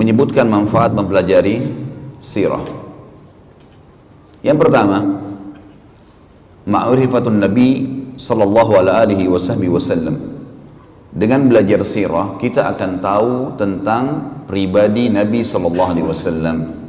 menyebutkan manfaat mempelajari sirah. Yang pertama, ma'rifatun Nabi sallallahu alaihi wasallam. Dengan belajar sirah, kita akan tahu tentang pribadi Nabi sallallahu alaihi wasallam.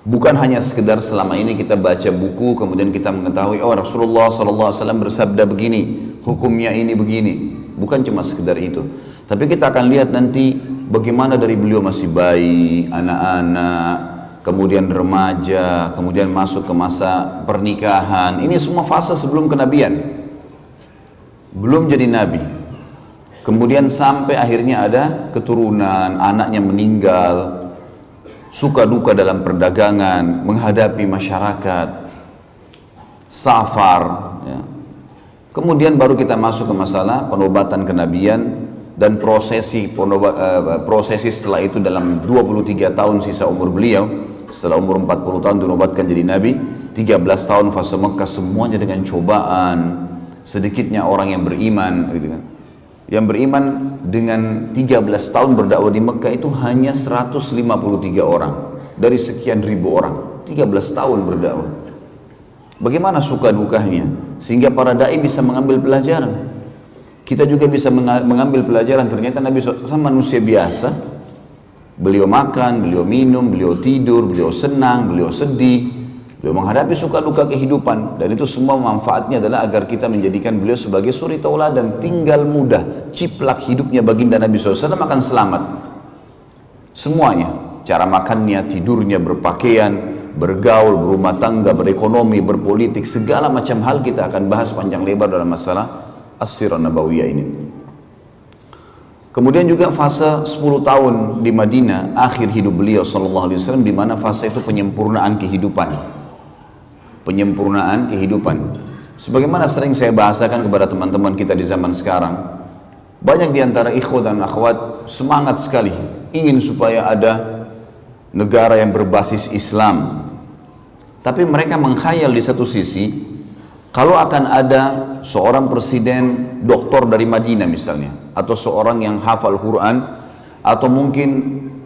Bukan hanya sekedar selama ini kita baca buku kemudian kita mengetahui oh Rasulullah sallallahu alaihi wasallam bersabda begini, hukumnya ini begini. Bukan cuma sekedar itu. Tapi kita akan lihat nanti bagaimana dari beliau masih bayi, anak-anak, kemudian remaja, kemudian masuk ke masa pernikahan. Ini semua fase sebelum kenabian. Belum jadi nabi. Kemudian sampai akhirnya ada keturunan, anaknya meninggal, suka duka dalam perdagangan, menghadapi masyarakat, safar, ya. Kemudian baru kita masuk ke masalah penobatan kenabian dan prosesi setelah itu dalam 23 tahun sisa umur beliau. Setelah umur 40 tahun dinobatkan jadi nabi, 13 tahun fase Mekah semuanya dengan cobaan. Sedikitnya orang yang beriman, gitu kan. Yang beriman dengan 13 tahun berdakwah di Mekah itu hanya 153 orang dari sekian ribu orang. 13 tahun berdakwah. Bagaimana suka dukanya sehingga para dai bisa mengambil pelajaran. Kita juga bisa mengambil pelajaran. Ternyata Nabi SAW manusia biasa. Beliau makan, beliau minum, beliau tidur, beliau senang, beliau sedih, beliau menghadapi suka duka kehidupan. Dan itu semua manfaatnya adalah agar kita menjadikan beliau sebagai suri tauladan. Tinggal mudah, ciplak hidupnya baginda Nabi SAW akan selamat. Semuanya, cara makannya, tidurnya, berpakaian, bergaul, berumah tangga, berekonomi, berpolitik, segala macam hal kita akan bahas panjang lebar dalam masalah As-Sirah Nabawiyah ini. Kemudian juga fase 10 tahun di Madinah, akhir hidup beliau sallallahu alaihi wasallam, di mana fase itu penyempurnaan kehidupan. Penyempurnaan kehidupan. Sebagaimana sering saya bahasakan kepada teman-teman kita di zaman sekarang, banyak di antara ikhwah dan akhwat semangat sekali ingin supaya ada negara yang berbasis Islam. Tapi mereka mengkhayal di satu sisi, kalau akan ada seorang presiden doktor dari Madinah misalnya, atau seorang yang hafal Quran, atau mungkin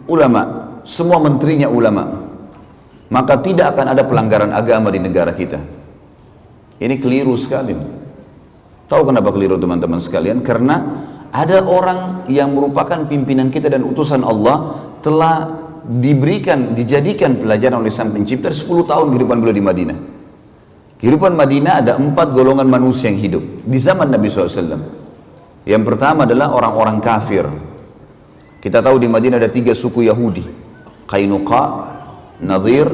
ulama, semua menterinya ulama, maka tidak akan ada pelanggaran agama di negara kita. Ini keliru sekali. Tahu kenapa keliru teman-teman sekalian? Karena ada orang yang merupakan pimpinan kita dan utusan Allah telah dijadikan pelajaran oleh Sang Pencipta 10 tahun kehidupan beliau di Madinah. Kehidupan Madinah ada 4 golongan manusia yang hidup di zaman Nabi SAW. Yang pertama adalah orang-orang kafir. Kita tahu di Madinah ada 3 suku Yahudi, Qainuqa, Nadhir,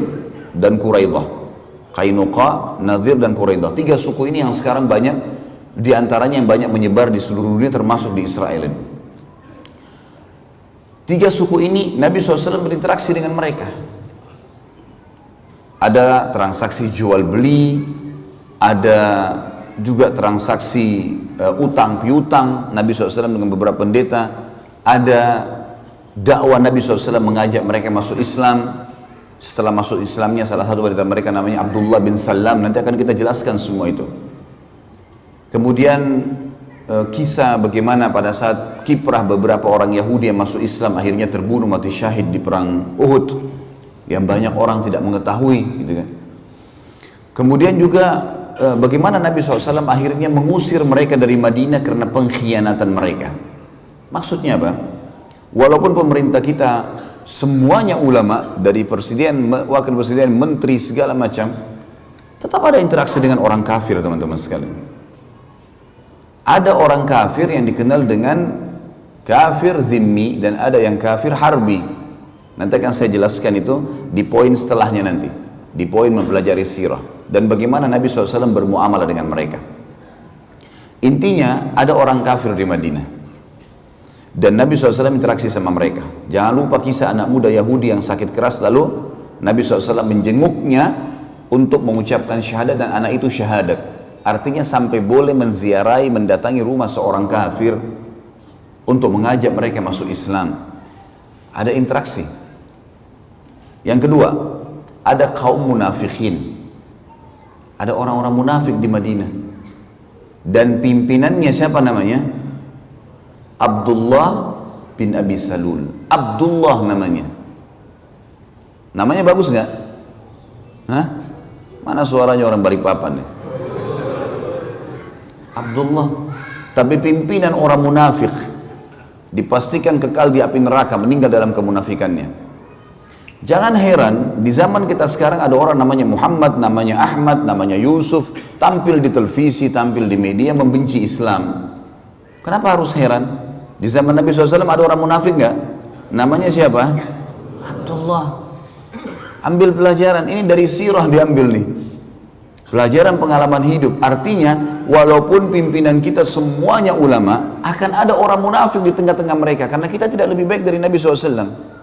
dan Quraidah. Qainuqa, Nadhir, dan Quraidah. 3 suku ini yang sekarang banyak, di antaranya yang banyak menyebar di seluruh dunia termasuk di Israel ini. 3 suku ini Nabi SAW berinteraksi dengan mereka. Ada transaksi jual beli, ada juga transaksi utang piutang Nabi SAW dengan beberapa pendeta, ada dakwah Nabi SAW mengajak mereka masuk Islam. Setelah masuk Islamnya salah satu dari mereka namanya Abdullah bin Salam, nanti akan kita jelaskan semua itu. Kemudian kisah bagaimana pada saat kiprah beberapa orang Yahudi yang masuk Islam akhirnya terbunuh mati syahid di perang Uhud, yang banyak orang tidak mengetahui, gitu kan. Kemudian juga bagaimana Nabi SAW akhirnya mengusir mereka dari Madinah karena pengkhianatan mereka. Maksudnya apa? Walaupun pemerintah kita semuanya ulama, dari presiden, wakil presiden, menteri, segala macam, tetap ada interaksi dengan orang kafir teman-teman sekalian. Ada orang kafir yang dikenal dengan kafir zimmi dan ada yang kafir harbi. Nanti akan saya jelaskan itu di poin setelahnya nanti, di poin mempelajari sirah dan bagaimana Nabi SAW bermuamalah dengan mereka. Intinya ada orang kafir di Madinah dan Nabi SAW interaksi sama mereka. Jangan lupa kisah anak muda Yahudi yang sakit keras, lalu Nabi SAW menjenguknya untuk mengucapkan syahadat dan anak itu syahadat. Artinya sampai boleh menziarahi, mendatangi rumah seorang kafir untuk mengajak mereka masuk Islam. Ada interaksi. Yang kedua, ada kaum munafikin. Ada orang-orang munafik di Madinah. Dan pimpinannya siapa namanya? Abdullah bin Abi Salul. Abdullah namanya. Namanya bagus nggak? Hah? Mana suaranya orang Balikpapan nih? Abdullah. Tapi pimpinan orang munafik, dipastikan kekal di api neraka, meninggal dalam kemunafikannya. Jangan heran, di zaman kita sekarang ada orang namanya Muhammad, namanya Ahmad, namanya Yusuf, tampil di televisi, tampil di media, membenci Islam. Kenapa harus heran? Di zaman Nabi SAW ada orang munafik nggak? Namanya siapa? Abdullah. Ambil pelajaran, ini dari sirah diambil nih. Pelajaran pengalaman hidup. Artinya, walaupun pimpinan kita semuanya ulama, akan ada orang munafik di tengah-tengah mereka. Karena kita tidak lebih baik dari Nabi SAW.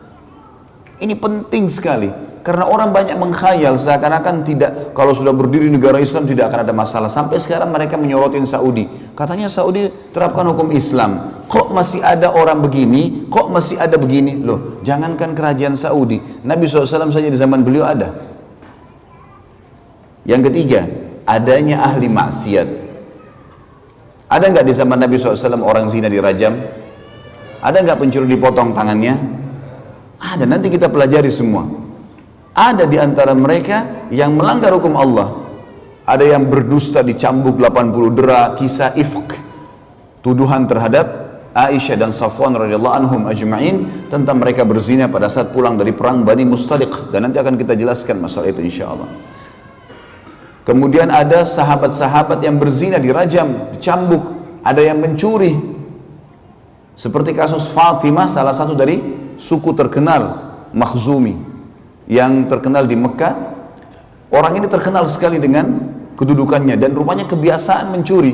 Ini penting sekali, karena orang banyak mengkhayal seakan-akan tidak, kalau sudah berdiri negara Islam tidak akan ada masalah. Sampai sekarang mereka menyorotin Saudi, katanya Saudi terapkan hukum Islam, kok masih ada orang begini, kok masih ada begini. Loh, jangankan kerajaan Saudi, Nabi SAW saja di zaman beliau ada. Yang ketiga, adanya ahli maksiat. Ada nggak di zaman Nabi SAW orang zina dirajam? Ada nggak pencuri dipotong tangannya? Ada, nanti kita pelajari semua. Ada di antara mereka yang melanggar hukum Allah. Ada yang berdusta dicambuk 80 dera, kisah ifk, tuduhan terhadap Aisyah dan Safwan radhiyallahu anhum ajma'in tentang mereka berzina pada saat pulang dari perang Bani Mustaliq, dan nanti akan kita jelaskan masalah itu insyaallah. Kemudian ada sahabat-sahabat yang berzina dirajam, dicambuk, ada yang mencuri. Seperti kasus Fatimah, salah satu dari suku terkenal Makhzumi yang terkenal di Mekah. Orang ini terkenal sekali dengan kedudukannya dan rupanya kebiasaan mencuri.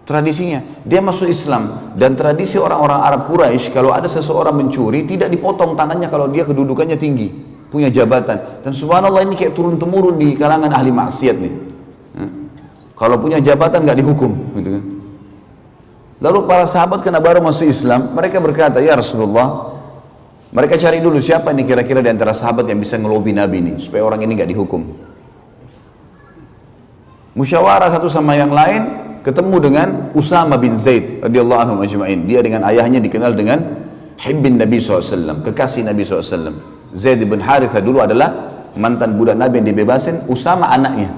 Tradisinya dia masuk Islam, dan tradisi orang-orang Arab Quraisy kalau ada seseorang mencuri tidak dipotong tangannya kalau dia kedudukannya tinggi, punya jabatan. Dan subhanallah ini kayak turun-temurun di kalangan ahli maksiat nih. Kalau punya jabatan nggak dihukum gitu kan. Lalu para sahabat karena baru masuk Islam, mereka berkata, ya Rasulullah, mereka cari dulu siapa nih kira-kira di antara sahabat yang bisa ngelobi Nabi nih supaya orang ini nggak dihukum. Musyawarah satu sama yang lain, ketemu dengan Usama bin Zaid radhiyallahu anhu ajma'in. Dia dengan ayahnya dikenal dengan Hibbin Nabi SAW, kekasih Nabi SAW. Zaid bin Harithah dulu adalah mantan budak Nabi yang dibebasin, Usama anaknya.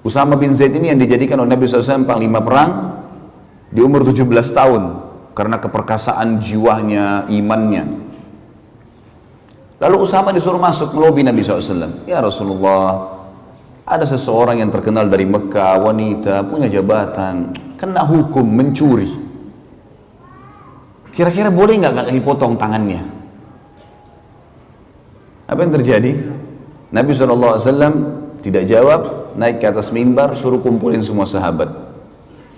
Usama bin Zaid ini yang dijadikan oleh Nabi SAW panglima perang di umur 17 tahun karena keperkasaan jiwanya, imannya. Lalu Usama disuruh masuk melobi Nabi SAW. Ya Rasulullah, ada seseorang yang terkenal dari Mekah, wanita, punya jabatan, kena hukum mencuri. Kira-kira boleh nggak dipotong tangannya? Apa yang terjadi? Nabi SAW tidak jawab, naik ke atas mimbar, suruh kumpulin semua sahabat.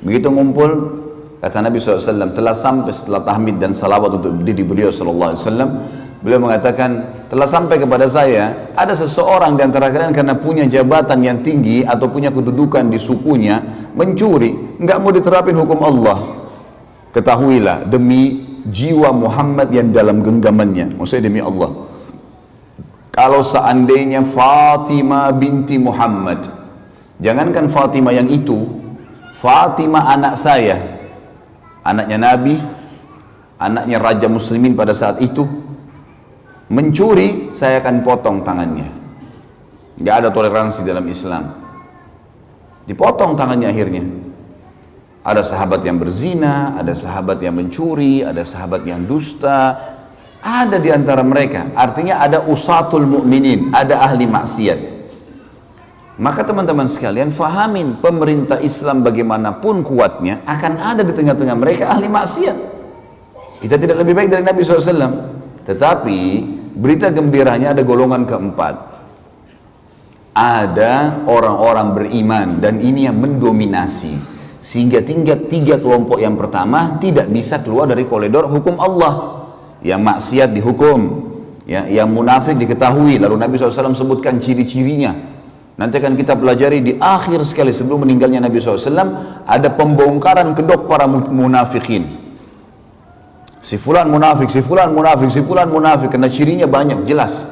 Begitu ngumpul, kata Nabi SAW, telah sampai setelah tahmid dan salawat untuk diri beliau SAW, beliau mengatakan, telah sampai kepada saya, ada seseorang di antara kalian karena punya jabatan yang tinggi atau punya kedudukan di sukunya, mencuri, nggak mau diterapin hukum Allah. Ketahuilah, demi jiwa Muhammad yang dalam genggamannya, maksudnya demi Allah, kalau seandainya Fatimah binti Muhammad, jangankan Fatimah yang itu, Fatimah anak saya, anaknya Nabi, anaknya Raja Muslimin pada saat itu, mencuri, saya akan potong tangannya. Nggak ada toleransi dalam Islam. Dipotong tangannya akhirnya. Ada sahabat yang berzina, ada sahabat yang mencuri, ada sahabat yang dusta, ada di antara mereka. Artinya ada usatul mu'minin, ada ahli maksiat. Maka teman-teman sekalian, fahamin pemerintah Islam bagaimanapun kuatnya, akan ada di tengah-tengah mereka ahli maksiat. Kita tidak lebih baik dari Nabi SAW. Tetapi berita gembiranya ada golongan keempat. Ada orang-orang beriman, dan ini yang mendominasi. Sehingga tiga kelompok yang pertama tidak bisa keluar dari koridor hukum Allah. Yang maksiat dihukum, ya, yang munafik diketahui. Lalu Nabi SAW sebutkan ciri-cirinya. Nanti akan kita pelajari di akhir sekali sebelum meninggalnya Nabi SAW. Ada pembongkaran kedok para munafikin. Si fulan munafik, si fulan munafik, si fulan munafik. Karena cirinya banyak, jelas.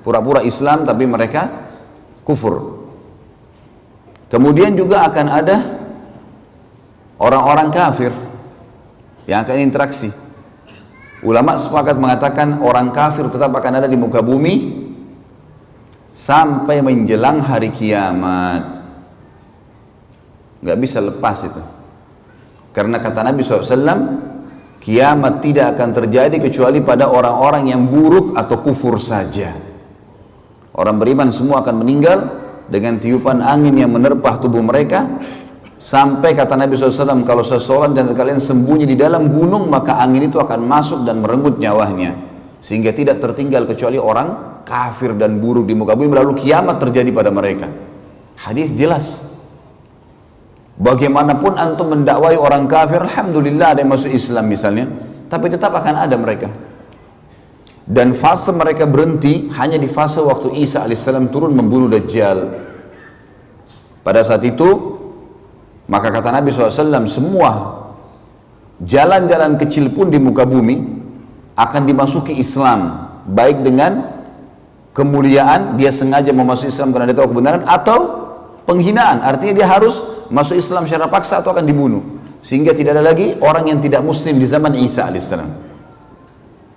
Pura-pura Islam tapi mereka kufur. Kemudian juga akan ada orang-orang kafir yang akan interaksi. Ulama sepakat mengatakan orang kafir tetap akan ada di muka bumi sampai menjelang hari kiamat. Nggak bisa lepas itu. Karena kata Nabi SAW, kiamat tidak akan terjadi kecuali pada orang-orang yang buruk atau kufur saja. Orang beriman semua akan meninggal dengan tiupan angin yang menerpah tubuh mereka. Sampai kata Nabi SAW, kalau seseorang dan kalian sembunyi di dalam gunung, maka angin itu akan masuk dan merenggut nyawanya. Sehingga tidak tertinggal kecuali orang kafir dan buruk di muka bumi, lalu kiamat terjadi pada mereka. Hadis jelas. Bagaimanapun antum mendakwai orang kafir, alhamdulillah ada yang masuk Islam misalnya, tapi tetap akan ada mereka. Dan fase mereka berhenti hanya di fase waktu Isa alaihissalam turun membunuh Dajjal. Pada saat itu, maka kata Nabi SAW, semua jalan-jalan kecil pun di muka bumi akan dimasuki Islam, baik dengan kemuliaan, dia sengaja memasuk Islam karena dia tahu kebenaran, atau penghinaan, artinya dia harus masuk Islam secara paksa atau akan dibunuh, sehingga tidak ada lagi orang yang tidak muslim di zaman Isa alaihissalam.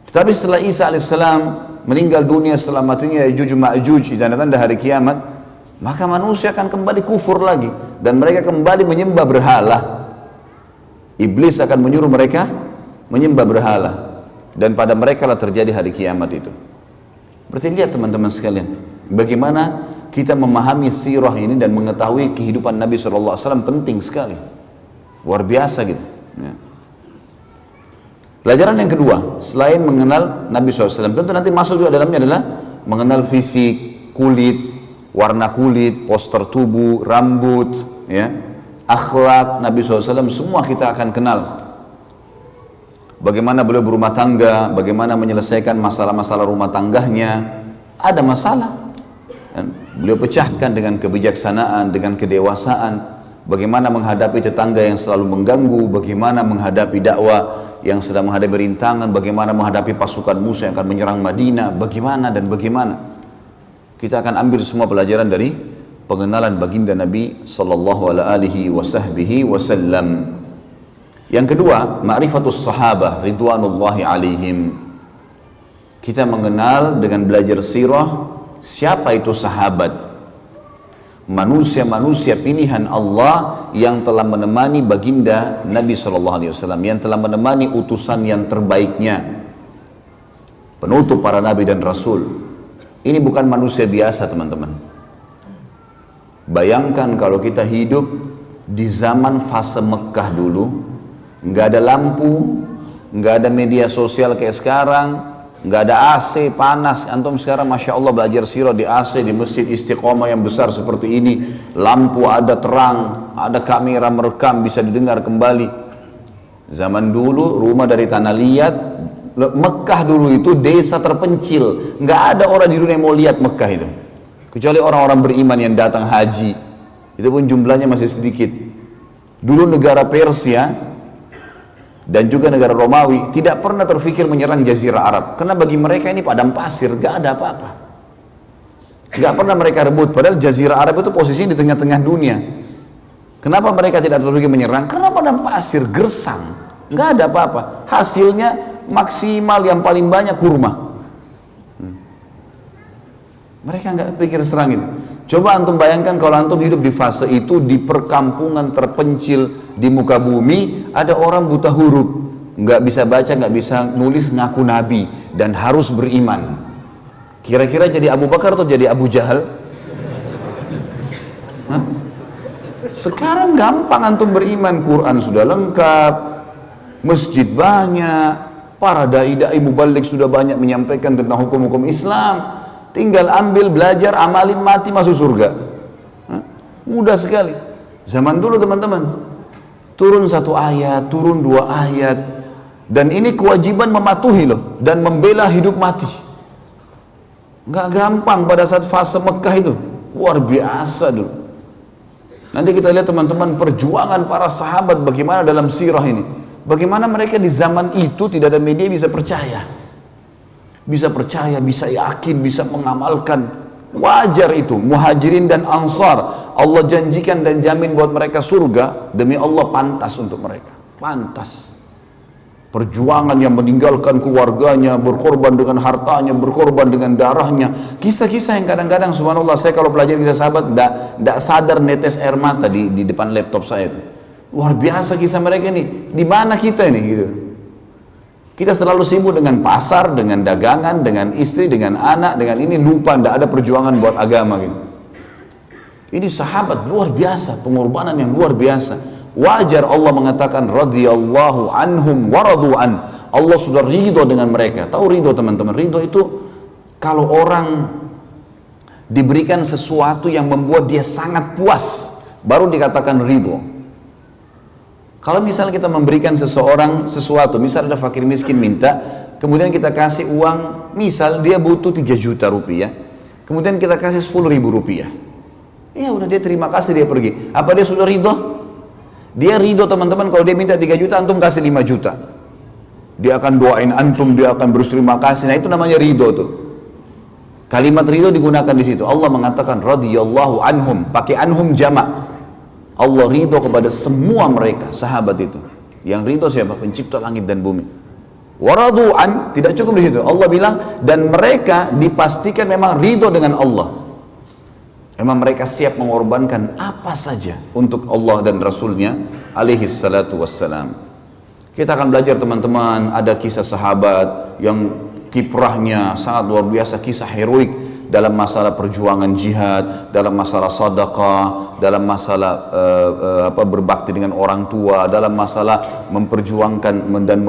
Tetapi setelah Isa alaihissalam meninggal dunia, setelah matinya Ya'juj Ma'juj, tanda-tanda hari kiamat, maka manusia akan kembali kufur lagi dan mereka kembali menyembah berhala. Iblis akan menyuruh mereka menyembah berhala dan pada mereka lah terjadi hari kiamat itu. Berarti lihat teman-teman sekalian, bagaimana kita memahami sirah ini dan mengetahui kehidupan Nabi SAW penting sekali, luar biasa gitu ya. Pelajaran yang kedua, selain mengenal Nabi SAW, tentu nanti masuk juga dalamnya adalah mengenal fisik, kulit, warna kulit, postur tubuh, rambut ya, akhlak Nabi SAW, semua kita akan kenal. Bagaimana beliau berumah tangga, bagaimana menyelesaikan masalah-masalah rumah tangganya. Ada masalah, dan beliau pecahkan dengan kebijaksanaan, dengan kedewasaan. Bagaimana menghadapi tetangga yang selalu mengganggu, bagaimana menghadapi dakwah yang sedang menghadapi rintangan, bagaimana menghadapi pasukan musuh yang akan menyerang Madinah, bagaimana dan bagaimana. Kita akan ambil semua pelajaran dari pengenalan baginda Nabi sallallahu alaihi wasallam. Yang kedua, ma'rifatus sahabah ridwanullahi alaihim. Kita mengenal dengan belajar sirah siapa itu sahabat, manusia-manusia pilihan Allah yang telah menemani baginda Nabi SAW, yang telah menemani utusan yang terbaiknya, penutup para nabi dan rasul. Ini bukan manusia biasa teman-teman. Bayangkan kalau kita hidup di zaman fase Mekah dulu, nggak ada lampu, nggak ada media sosial kayak sekarang, nggak ada AC, panas. Antum sekarang Masya Allah belajar sirah di AC, di masjid Istiqomah yang besar seperti ini, lampu ada, terang, ada kamera merekam, bisa didengar kembali. Zaman dulu rumah dari tanah liat, Mekah dulu itu desa terpencil, nggak ada orang di dunia yang mau lihat Mekah itu, kecuali orang-orang beriman yang datang haji, itu pun jumlahnya masih sedikit. Dulu negara Persia dan juga negara Romawi tidak pernah terfikir menyerang Jazirah Arab, karena bagi mereka ini padang pasir, gak ada apa-apa, gak pernah mereka rebut. Padahal Jazirah Arab itu posisinya di tengah-tengah dunia. Kenapa mereka tidak terfikir menyerang? Karena padang pasir, gersang, gak ada apa-apa. Hasilnya maksimal yang paling banyak kurma. Mereka gak pikir serang itu. Coba antum bayangkan kalau antum hidup di fase itu, di perkampungan terpencil di muka bumi, ada orang buta huruf, nggak bisa baca, nggak bisa nulis, ngaku nabi dan harus beriman. Kira-kira jadi Abu Bakar atau jadi Abu Jahal? Hah? Sekarang gampang antum beriman, Quran sudah lengkap, masjid banyak, para dai-dai mubalik sudah banyak menyampaikan tentang hukum-hukum Islam. Tinggal ambil, belajar, amalin, mati, masuk surga. Mudah sekali. Zaman dulu teman-teman, turun satu ayat, turun dua ayat, dan ini kewajiban mematuhi loh, dan membela hidup mati. Nggak gampang pada saat fase Mekah itu, luar biasa dulu. Nanti kita lihat teman-teman perjuangan para sahabat bagaimana dalam sirah ini, bagaimana mereka di zaman itu tidak ada media bisa percaya. Bisa percaya, bisa yakin, bisa mengamalkan. Wajar itu, muhajirin dan ansar, Allah janjikan dan jamin buat mereka surga. Demi Allah pantas untuk mereka, pantas. perjuangan yang meninggalkan keluarganya, berkorban dengan hartanya, berkorban dengan darahnya. Kisah-kisah yang kadang-kadang subhanallah saya kalau pelajari kisah sahabat tidak sadar netes air mata di depan laptop saya itu. Luar biasa kisah mereka ini. Di mana kita ini gitu. Kita selalu sibuk dengan pasar, dengan dagangan, dengan istri, dengan anak, dengan ini, lupa tidak ada perjuangan buat agama gitu. Ini sahabat luar biasa, pengorbanan yang luar biasa. Wajar Allah mengatakan radhiyallahu anhum wa radu an. Allah sudah ridho dengan mereka. Tahu ridho teman-teman? Ridho itu kalau orang diberikan sesuatu yang membuat dia sangat puas, baru dikatakan ridho. Kalau misalnya kita memberikan seseorang sesuatu, misal ada fakir miskin minta, kemudian kita kasih uang, misal dia butuh 3 juta rupiah, kemudian kita kasih 10.000 rupiah. Ya udah dia terima kasih, dia pergi. Apa dia sudah ridho? Dia ridho teman-teman kalau dia minta 3 juta, antum kasih 5 juta. Dia akan doain antum, dia akan berterima kasih. Nah itu namanya ridho tuh. Kalimat ridho digunakan di situ. Allah mengatakan radhiyallahu anhum, pakai anhum jamak. Allah ridho kepada semua mereka, sahabat itu. Yang ridho siapa? Pencipta langit dan bumi. Waradu'an, tidak cukup di situ. Allah bilang, dan mereka dipastikan memang ridho dengan Allah. Memang mereka siap mengorbankan apa saja untuk Allah dan Rasulnya alaihi salatu wassalam. Kita akan belajar teman-teman, ada kisah sahabat yang kiprahnya sangat luar biasa, kisah heroik dalam masalah perjuangan jihad, dalam masalah sedekah, dalam masalah berbakti dengan orang tua, dalam masalah memperjuangkan dan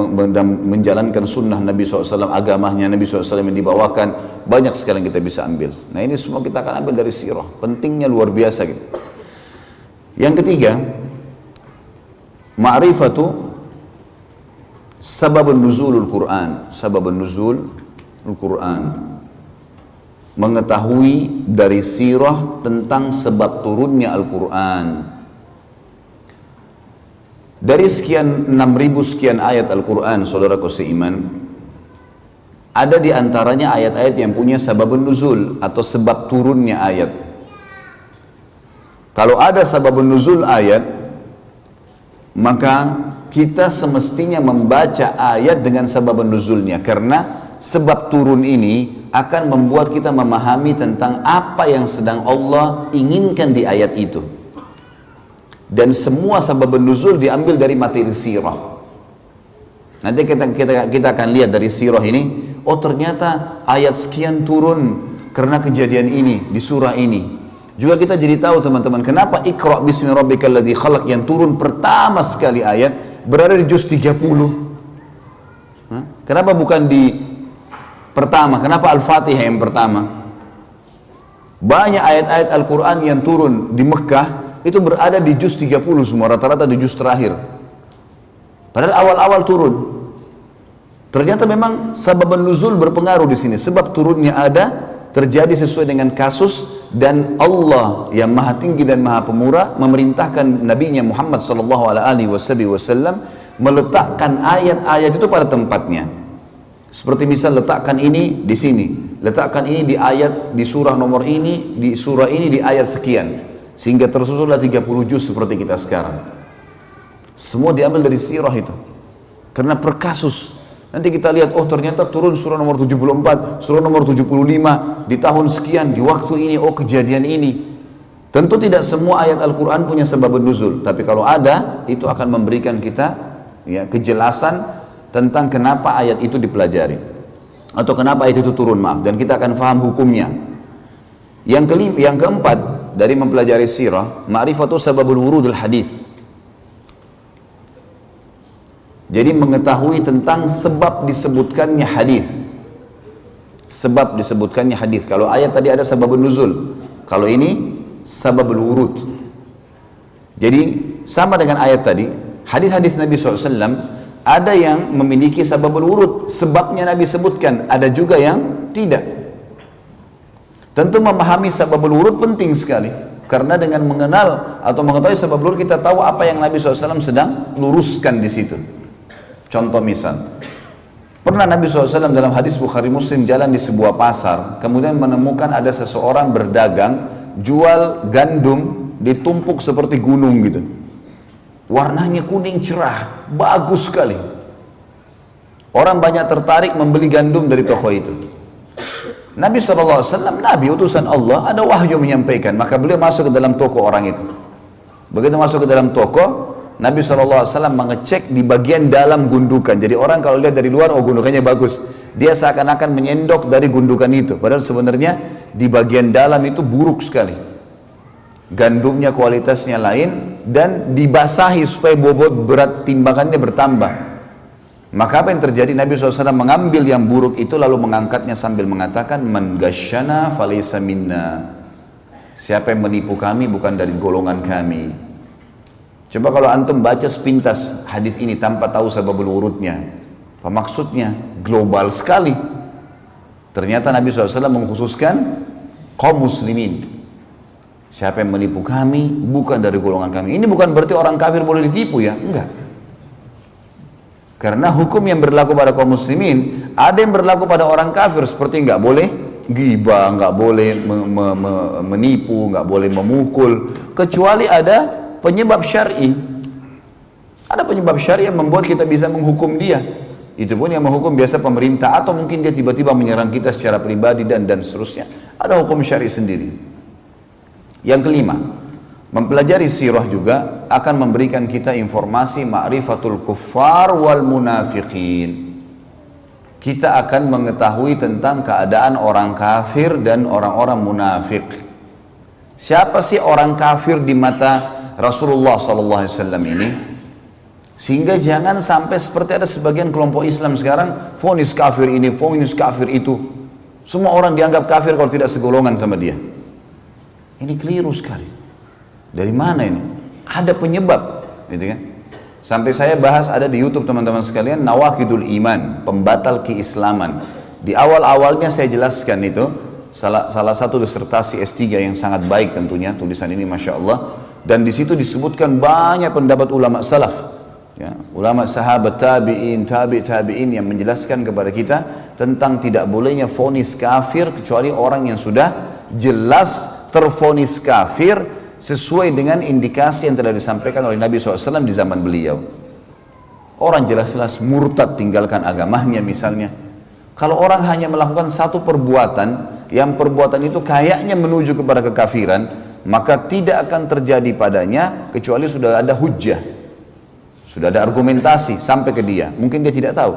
menjalankan sunnah Nabi SAW, agamanya Nabi SAW yang dibawakan. Banyak sekali yang kita bisa ambil. Nah ini semua kita akan ambil dari sirah. Pentingnya luar biasa gitu. Yang ketiga, ma'rifatu sababun nuzulul Quran. Sababun nuzulul Quran, mengetahui dari sirah tentang sebab turunnya Al-Quran. Dari sekian 6.000 sekian ayat Al-Quran, saudaraku seiman, ada di antaranya ayat-ayat yang punya sababun nuzul atau sebab turunnya ayat. Kalau ada sababun nuzul ayat, maka kita semestinya membaca ayat dengan sababun nuzulnya, karena sebab turun ini akan membuat kita memahami tentang apa yang sedang Allah inginkan di ayat itu. Dan semua sabab nuzul diambil dari materi sirah. Nanti kita akan lihat dari sirah ini, oh ternyata ayat sekian turun karena kejadian ini di surah ini. Juga kita jadi tahu teman-teman, kenapa Iqra bismi rabbikal ladzi khalaq yang turun pertama sekali ayat berada di juz 30. Kenapa bukan di pertama? Kenapa Al-Fatihah yang pertama? Banyak ayat-ayat Al-Quran yang turun di Mekah itu berada di juz 30 semua, rata-rata di juz terakhir. Padahal awal-awal turun. Ternyata memang sabab nuzul berpengaruh di sini. Sebab turunnya ada, terjadi sesuai dengan kasus, dan Allah yang maha tinggi dan maha pemurah memerintahkan Nabi-Nya Muhammad SAW meletakkan ayat-ayat itu pada tempatnya. Seperti misal letakkan ini di sini, letakkan ini di ayat di surah nomor ini, di surah ini di ayat sekian, sehingga tersusunlah 30 juz seperti kita sekarang. Semua diambil dari sirah itu, karena per kasus. Nanti kita lihat, oh ternyata turun surah nomor 74, surah nomor 75 di tahun sekian, di waktu ini, oh kejadian ini. Tentu tidak semua ayat Al-Quran punya sebab nuzul, tapi kalau ada, itu akan memberikan kita ya kejelasan tentang kenapa ayat itu dipelajari atau kenapa ayat itu turun, maaf, dan kita akan faham hukumnya. Yang keempat dari mempelajari sirah, ma'rifatu sababul wurudul hadis. Jadi mengetahui tentang sebab disebutkannya hadis. Sebab disebutkannya hadis. Kalau ayat tadi ada sababul nuzul, kalau ini sababul wurud. Jadi sama dengan ayat tadi, hadis-hadis Nabi SAW ada yang memiliki sababul wurud, sebabnya Nabi sebutkan, ada juga yang tidak. Tentu memahami sababul wurud penting sekali, karena dengan mengenal atau mengetahui sababul wurud kita tahu apa yang Nabi SAW sedang luruskan di situ. Contoh misal, pernah Nabi SAW dalam hadis Bukhari Muslim jalan di sebuah pasar, kemudian menemukan ada seseorang berdagang jual gandum ditumpuk seperti gunung gitu. Warnanya kuning cerah, bagus sekali. Orang banyak tertarik membeli gandum dari toko itu. Nabi SAW, Nabi utusan Allah, ada wahyu menyampaikan, maka beliau masuk ke dalam toko orang itu. Begitu masuk ke dalam toko, Nabi SAW mengecek di bagian dalam gundukan. Jadi orang kalau lihat dari luar, oh gundukannya bagus, dia seakan-akan menyendok dari gundukan itu, padahal sebenarnya di bagian dalam itu buruk sekali. Gandumnya kualitasnya lain, dan dibasahi supaya bobot berat timbangannya bertambah. Maka apa yang terjadi? Nabi SAW mengambil yang buruk itu lalu mengangkatnya sambil mengatakan, man ghasyana falaysa minna. Siapa yang menipu kami bukan dari golongan kami. Coba kalau antum baca sepintas hadis ini tanpa tahu sababul wurudnya, apa maksudnya? Global sekali. Ternyata Nabi SAW mengkhususkan kaum muslimin. Siapa yang menipu kami bukan dari golongan kami. Ini bukan berarti orang kafir boleh ditipu ya, enggak. Karena hukum yang berlaku pada kaum muslimin ada yang berlaku pada orang kafir, seperti nggak boleh ghibah, nggak boleh menipu, nggak boleh memukul, kecuali ada penyebab syar'i. Ada penyebab syar'i yang membuat kita bisa menghukum dia. Itu pun yang menghukum biasa pemerintah, atau mungkin dia tiba-tiba menyerang kita secara pribadi dan seterusnya. Ada hukum syar'i sendiri. Yang kelima, mempelajari sirah juga akan memberikan kita informasi ma'rifatul kuffar wal munafiqin. Kita akan mengetahui tentang keadaan orang kafir dan orang-orang munafik. Siapa sih orang kafir di mata Rasulullah SAW ini? Sehingga jangan sampai seperti ada sebagian kelompok Islam sekarang, vonis kafir ini, vonis kafir itu. Semua orang dianggap kafir kalau tidak segolongan sama dia. Ini keliru sekali. Dari mana ini? Ada penyebab, gitu kan? Sampai saya bahas ada di YouTube teman-teman sekalian, Nawaqidul Iman, pembatal keislaman. Di awal-awalnya saya jelaskan itu, salah satu disertasi S3 yang sangat baik tentunya, tulisan ini Masya Allah. Dan di situ disebutkan banyak pendapat ulama salaf, ya, ulama sahabat tabi'in, tabi'in yang menjelaskan kepada kita tentang tidak bolehnya vonis kafir kecuali orang yang sudah jelas tervonis kafir sesuai dengan indikasi yang telah disampaikan oleh Nabi SAW di zaman beliau. Orang jelas-jelas murtad tinggalkan agamanya misalnya. Kalau orang hanya melakukan satu perbuatan, yang perbuatan itu kayaknya menuju kepada kekafiran, maka tidak akan terjadi padanya kecuali sudah ada hujjah, sudah ada argumentasi sampai ke dia. Mungkin dia tidak tahu.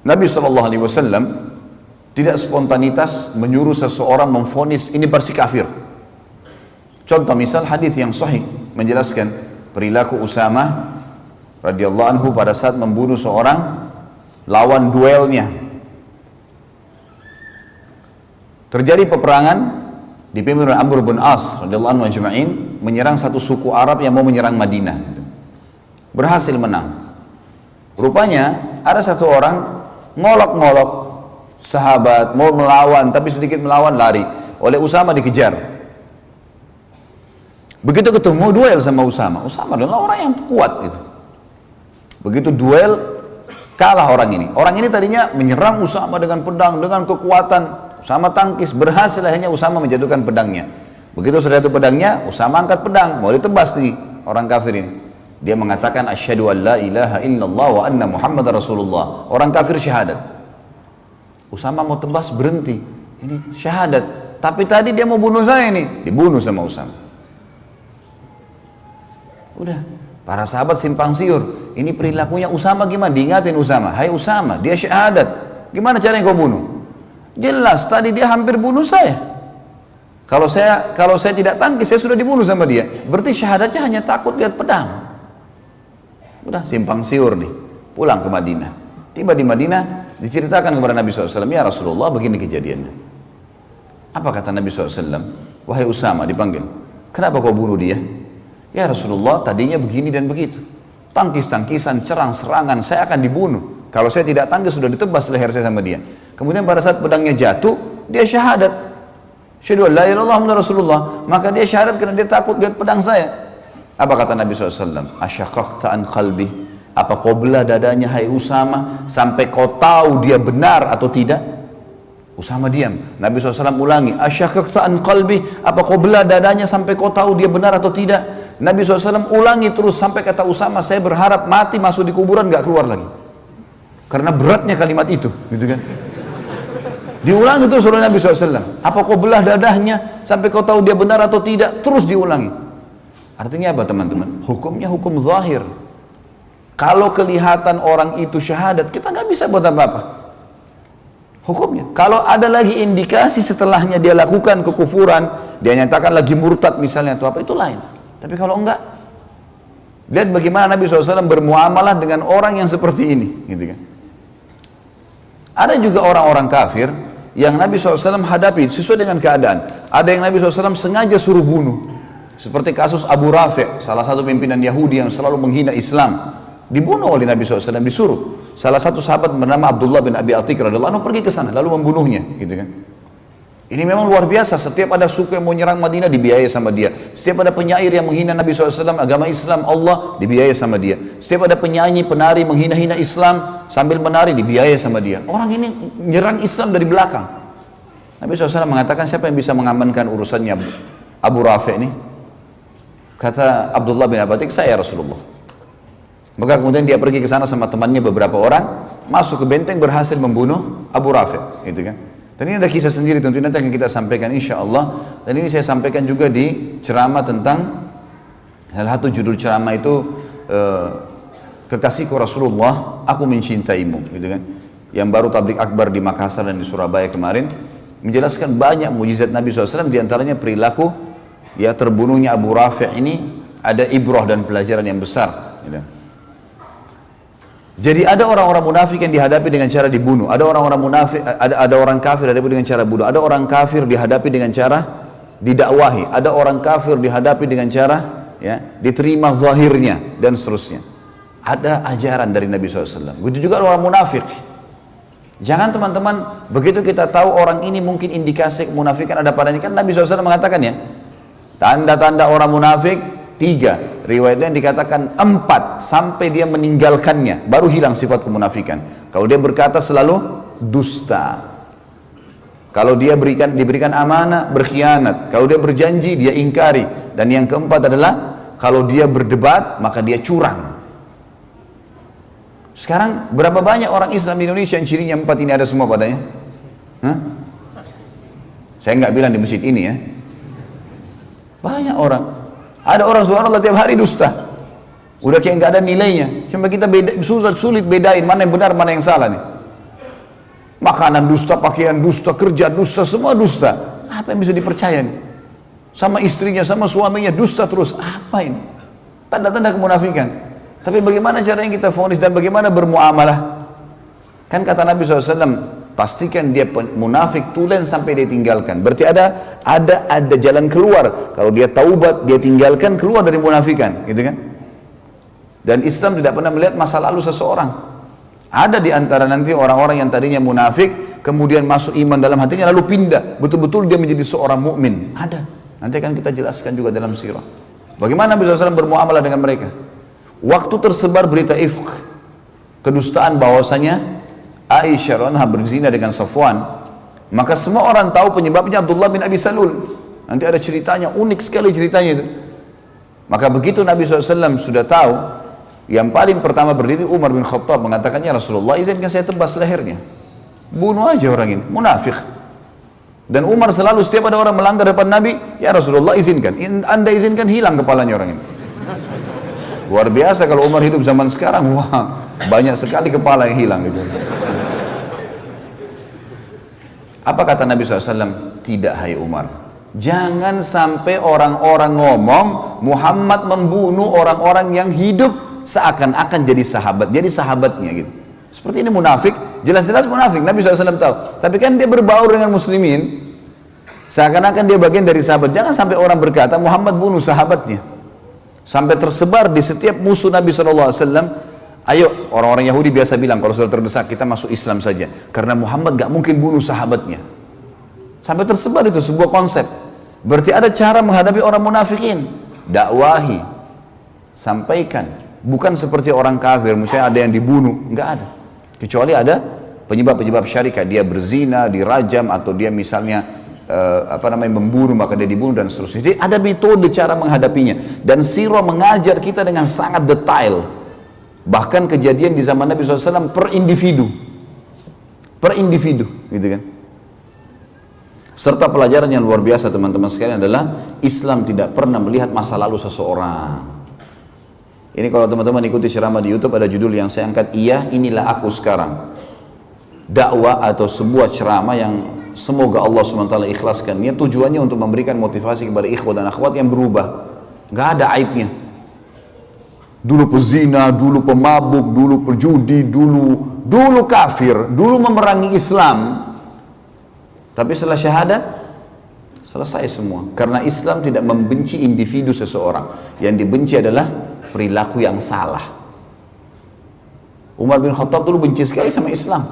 Nabi SAW tidak spontanitas menyuruh seseorang memvonis ini pasti kafir. Contoh misal hadis yang sahih menjelaskan perilaku Usamah radhiyallahu anhu pada saat membunuh seorang lawan duelnya. Terjadi peperangan dipimpin oleh Amr bin As radhiyallahu anhu ajma'in menyerang satu suku Arab yang mau menyerang Madinah. Berhasil menang. Rupanya ada satu orang ngolok-ngolok sahabat mau melawan, tapi sedikit melawan lari. Oleh Usamah dikejar. Begitu ketemu duel sama Usamah adalah orang yang kuat itu. Begitu duel kalah orang ini. Orang ini tadinya menyerang Usamah dengan pedang, dengan kekuatan. Usamah tangkis, berhasil akhirnya Usamah menjatuhkan pedangnya. Begitu sudah itu pedangnya, Usamah angkat pedang, mau ditebas nih orang kafir ini. Dia mengatakan asyhadu an la ilaha illallah wa anna Muhammadar Rasulullah. Orang kafir syahadat. Usamah mau tebas berhenti. Ini syahadat. Tapi tadi dia mau bunuh saya nih, dibunuh sama Usamah. Udah, para sahabat simpang siur. Ini perilakunya Usamah gimana? Diingatin Usamah, hai Usamah, dia syahadat. Gimana caranya kau bunuh? Jelas tadi dia hampir bunuh saya. Kalau saya tidak tangkis, saya sudah dibunuh sama dia. Berarti syahadatnya hanya takut lihat pedang. Udah simpang siur nih, pulang ke Madinah. Tiba di Madinah, diceritakan kepada Nabi SAW, ya Rasulullah begini kejadiannya. Apa kata Nabi SAW? Wahai Usamah, dipanggil. Kenapa kau bunuh dia? Ya Rasulullah, tadinya begini dan begitu. Tangkis-tangkisan, serang-serangan, saya akan dibunuh. Kalau saya tidak tangkis, sudah ditebas leher saya sama dia. Kemudian pada saat pedangnya jatuh, dia syahadat. Asyhadu an la ilaha illallah Muhammadur Rasulullah. Maka dia syahadat karena dia takut lihat pedang saya. Apa kata Nabi SAW? Asyaqaqta an qalbi. Apa kau belah dadanya hai Usamah sampai kau tahu dia benar atau tidak? Usamah diam. Nabi SAW ulangi, asyaqaqta an qalbi. Apa kau belah dadanya sampai kau tahu dia benar atau tidak? Nabi SAW ulangi terus sampai kata Usamah, saya berharap mati masuk di kuburan gak keluar lagi. karena beratnya kalimat itu, gitu kan. Diulangi terus oleh Nabi SAW. Apa kau belah dadahnya sampai kau tahu dia benar atau tidak? Terus diulangi. Artinya apa teman-teman? Hukumnya hukum zahir. Kalau kelihatan orang itu syahadat, kita nggak bisa buat apa-apa. Hukumnya. Kalau ada lagi indikasi setelahnya dia lakukan kekufuran, dia nyatakan lagi murtad misalnya atau apa, itu lain. Tapi kalau enggak, lihat bagaimana Nabi SAW bermuamalah dengan orang yang seperti ini, gitu kan. Ada juga orang-orang kafir yang Nabi SAW hadapi sesuai dengan keadaan. Ada yang Nabi SAW sengaja suruh bunuh. Seperti kasus Abu Rafi', salah satu pimpinan Yahudi yang selalu menghina Islam. Dibunuh oleh Nabi SAW, disuruh. Salah satu sahabat bernama Abdullah bin Abi Atik radhiyallahu anhu pergi ke sana, lalu membunuhnya. Gitu kan. Ini memang luar biasa, setiap ada suku yang mau nyerang Madinah dibiayai sama dia. Setiap ada penyair yang menghina Nabi SAW, agama Islam, Allah, dibiayai sama dia. Setiap ada penyanyi, penari menghina-hina Islam, sambil menari dibiayai sama dia. Orang ini nyerang Islam dari belakang. Nabi SAW mengatakan, siapa yang bisa mengamankan urusannya Abu Rafi' ini? Kata Abdullah bin Abi Atik, saya Rasulullah. Maka kemudian dia pergi ke sana sama temannya beberapa orang, masuk ke benteng, berhasil membunuh Abu Rafi', gitu kan. Dan ini ada kisah sendiri, tentu nanti akan kita sampaikan insya Allah. Dan ini saya sampaikan juga di ceramah tentang, salah satu judul ceramah itu Kekasihku Rasulullah, Aku Mencintaimu, gitu kan. Yang baru tablik akbar di Makassar dan di Surabaya kemarin, menjelaskan banyak mujizat Nabi SAW, diantaranya perilaku ya terbunuhnya Abu Rafi' ini ada ibrah dan pelajaran yang besar, gitu. Jadi ada orang-orang munafik yang dihadapi dengan cara dibunuh, ada orang-orang munafik, ada orang kafir dihadapi dengan cara bunuh, ada orang kafir dihadapi dengan cara didakwahi, ada orang kafir dihadapi dengan cara ya diterima zahirnya dan seterusnya. Ada ajaran dari Nabi SAW. Begitu juga orang munafik. Jangan teman-teman, begitu kita tahu orang ini mungkin indikasi kemunafikan ada padanya, kan Nabi SAW mengatakan ya, tanda-tanda orang munafik 3, riwayatnya dikatakan 4 sampai dia meninggalkannya baru hilang sifat kemunafikan. Kalau dia berkata selalu dusta, kalau dia diberikan amanah berkhianat, kalau dia berjanji dia ingkari, dan yang keempat adalah kalau dia berdebat maka dia curang. Sekarang berapa banyak orang Islam di Indonesia yang cirinya 4 ini ada semua padanya? Hah? Saya nggak bilang di masjid ini ya, banyak orang. Ada orang subhanallah tiap hari dusta, udah kayak nggak ada nilainya. Cuma kita sulit bedain mana yang benar mana yang salah nih. Makanan dusta, pakaian dusta, kerja dusta, semua dusta. Apa yang bisa dipercaya nih? Sama istrinya, sama suaminya dusta terus. Apa ini? Tanda-tanda kemunafikan. Tapi bagaimana caranya kita vonis dan bagaimana bermuamalah? Kan kata Nabi SAW, pastikan dia munafik tulen sampai dia tinggalkan. Berarti ada jalan keluar. Kalau dia taubat, dia tinggalkan, keluar dari munafikan, gitu kan? Dan Islam tidak pernah melihat masa lalu seseorang. Ada di antara nanti orang-orang yang tadinya munafik, kemudian masuk iman dalam hatinya lalu pindah, betul-betul dia menjadi seorang mukmin. Ada. Nanti akan kita jelaskan juga dalam sirah. Bagaimana Nabi SAW bermuamalah dengan mereka? Waktu tersebar berita ifk, kedustaan bahwasanya Aisyah radhiyallahu anha berzina dengan Safwan, maka semua orang tahu penyebabnya Abdullah bin Abi Salul. Nanti ada ceritanya, unik sekali ceritanya itu. Maka begitu Nabi SAW sudah tahu, yang paling pertama berdiri Umar bin Khattab mengatakannya, Rasulullah izinkan saya tebas lehernya, bunuh aja orang ini, munafik. Dan Umar selalu setiap ada orang melanggar depan Nabi, ya Rasulullah izinkan, anda izinkan hilang kepalanya orang ini. Luar biasa kalau Umar hidup zaman sekarang, wah banyak sekali kepala yang hilang gitu. Apa kata Nabi SAW? Tidak, hai Umar, jangan sampai orang-orang ngomong Muhammad membunuh orang-orang yang hidup seakan-akan jadi sahabatnya gitu. Seperti ini munafik, jelas-jelas munafik, Nabi SAW tahu. Tapi kan dia berbaur dengan muslimin, seakan-akan dia bagian dari sahabat. Jangan sampai orang berkata Muhammad bunuh sahabatnya, sampai tersebar di setiap musuh Nabi SAW. Ayo, orang-orang Yahudi biasa bilang kalau sudah terdesak kita masuk Islam saja, karena Muhammad gak mungkin bunuh sahabatnya. Sampai tersebar itu sebuah konsep. Berarti ada cara menghadapi orang munafikin. Dakwahi, sampaikan. Bukan seperti orang kafir, misalnya ada yang dibunuh, nggak ada. Kecuali ada penyebab-penyebab syarikat, dia berzina, dirajam, atau dia misalnya membunuh maka dia dibunuh dan seterusnya. Jadi ada metode cara menghadapinya. Dan sirah mengajar kita dengan sangat detail. Bahkan kejadian di zaman Nabi SAW per individu, gitu kan. Serta pelajaran yang luar biasa teman-teman sekalian adalah Islam tidak pernah melihat masa lalu seseorang. Ini kalau teman-teman ikuti ceramah di YouTube ada judul yang saya angkat, iya inilah aku sekarang. Dakwah atau sebuah ceramah yang semoga Allah SWT ikhlaskan. Ini tujuannya untuk memberikan motivasi kepada ikhwah dan akhwat yang berubah. Gak ada aibnya. Dulu pezina, dulu pemabuk, dulu perjudi, dulu kafir, dulu memerangi Islam. Tapi setelah syahadat, selesai semua. Karena Islam tidak membenci individu seseorang. Yang dibenci adalah perilaku yang salah. Umar bin Khattab dulu benci sekali sama Islam.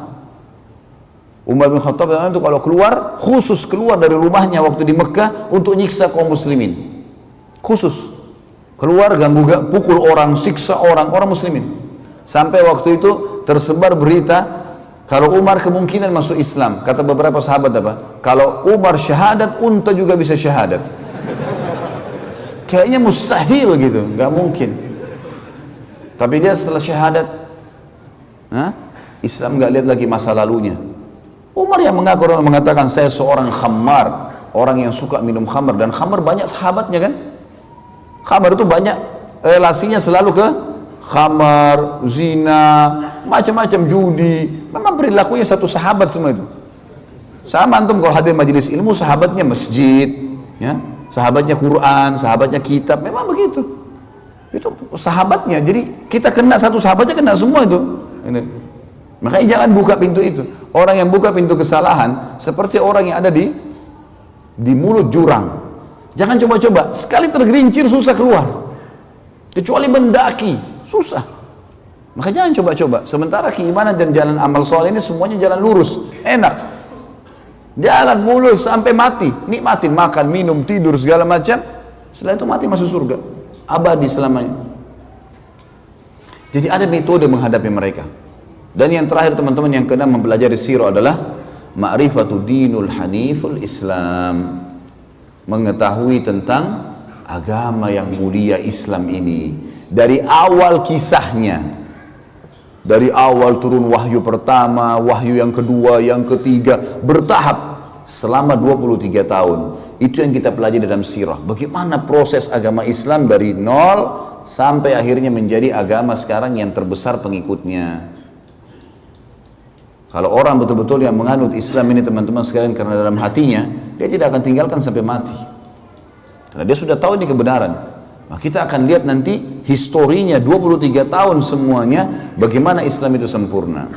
Umar bin Khattab itu kalau keluar, khusus keluar dari rumahnya waktu di Mekah untuk nyiksa kaum muslimin. Khusus. Keluar ganggu, pukul orang, siksa orang muslimin. Sampai waktu itu tersebar berita, kalau Umar kemungkinan masuk Islam. Kata beberapa sahabat apa? Kalau Umar syahadat, unta juga bisa syahadat. Kayaknya mustahil gitu, nggak mungkin. Tapi dia setelah syahadat, Islam nggak lihat lagi masa lalunya. Umar yang mengaku orang mengatakan saya seorang khamar, orang yang suka minum khamar, dan khamar banyak sahabatnya kan. Khamar itu banyak relasinya selalu ke khamar, zina, macam-macam judi. Memang perilakunya satu sahabat semua itu. Sama antum kalau hadir majelis ilmu, sahabatnya masjid, ya, sahabatnya Quran, sahabatnya kitab, memang begitu. Itu sahabatnya. Jadi kita kena satu sahabatnya kena semua itu. Ini. Makanya jangan buka pintu itu. Orang yang buka pintu kesalahan seperti orang yang ada di mulut jurang. Jangan coba-coba. Sekali tergerincir susah keluar. Kecuali mendaki, susah. Maka jangan coba-coba. Sementara keimanan dan jalan amal soleh ini semuanya jalan lurus, enak. Jalan mulus sampai mati, nikmatin makan, minum, tidur segala macam. Setelah itu mati masuk surga, abadi selamanya. Jadi ada metode menghadapi mereka. Dan yang terakhir teman-teman yang keenam mempelajari sirah adalah ma'rifatu dinul haniful Islam. Mengetahui tentang agama yang mulia Islam ini. Dari awal kisahnya. Dari awal turun wahyu pertama, wahyu yang kedua, yang ketiga, bertahap selama 23 tahun. Itu yang kita pelajari dalam sirah. Bagaimana proses agama Islam dari nol sampai akhirnya menjadi agama sekarang yang terbesar pengikutnya. Kalau orang betul-betul yang menganut Islam ini teman-teman sekalian karena dalam hatinya, dia tidak akan tinggalkan sampai mati. Karena dia sudah tahu ini kebenaran. Nah, kita akan lihat nanti historinya 23 tahun semuanya bagaimana Islam itu sempurna.